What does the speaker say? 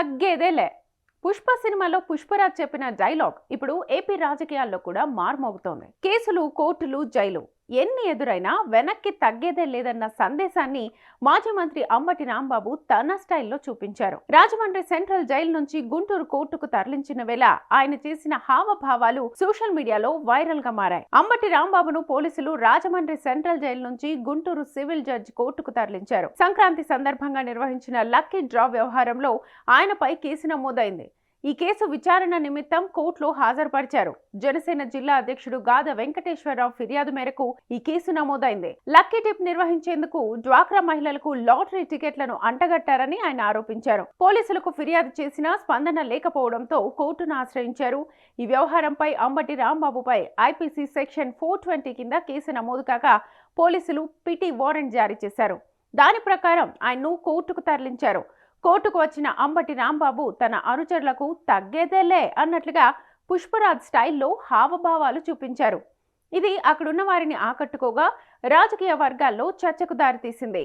తగ్గేదేలే. 'పుష్ప' సినిమాలో పుష్పరాజ్ చెప్పిన డైలాగ్ ఇప్పుడు ఏపీ రాజకీయాల్లో కూడా మార్మోగుతోంది. కేసులు, కోర్టులు, జైలు ఎన్ని ఎదురైనా వెనక్కి తగ్గేదే లేదన్న సందేశాన్ని మాజీ మంత్రి అంబటి రాంబాబు తన స్టైల్లో చూపించారు. రాజమండ్రి సెంట్రల్ జైలు నుంచి గుంటూరు కోర్టుకు తరలించిన వేళ ఆయన చేసిన హావభావాలు సోషల్ మీడియాలో వైరల్ గా మారాయి. అంబటి రాంబాబును పోలీసులు రాజమండ్రి సెంట్రల్ జైలు నుంచి గుంటూరు సివిల్ జడ్జి కోర్టుకు తరలించారు. సంక్రాంతి సందర్భంగా నిర్వహించిన లక్కీ డ్రా వ్యవహారంలో ఆయనపై కేసు నమోదైంది. ఈ కేసు విచారణ నిమిత్తం కోర్టులో హాజరుపరిచారు. జనసేన జిల్లా అధ్యక్షుడు గాద వెంకటేశ్వరరావు ఫిర్యాదు మేరకు ఈ కేసు నమోదైంది. లక్కీ టిప్ నిర్వహించేందుకు డ్వాక్రా మహిళలకు లాటరీ టికెట్లను అంటగట్టారని ఆయన ఆరోపించారు. పోలీసులకు ఫిర్యాదు చేసినా స్పందన లేకపోవడంతో కోర్టును ఆశ్రయించారు. ఈ వ్యవహారంపై అంబటి రాంబాబుపై ఐపీసీ సెక్షన్ 420 కింద కేసు నమోదు కాగా పోలీసులు పిటి వారెంట్ జారీ చేశారు. దాని ప్రకారం ఆయన్ను కోర్టుకు తరలించారు. కోర్టుకు వచ్చిన అంబటి రాంబాబు తన అనుచరులకు తగ్గేదేలే అన్నట్లుగా పుష్పరాజ్ స్టైల్లో హావభావాలు చూపించారు. ఇది అక్కడున్న వారిని ఆకట్టుకోగా రాజకీయ వర్గాల్లో చర్చకు దారితీసింది.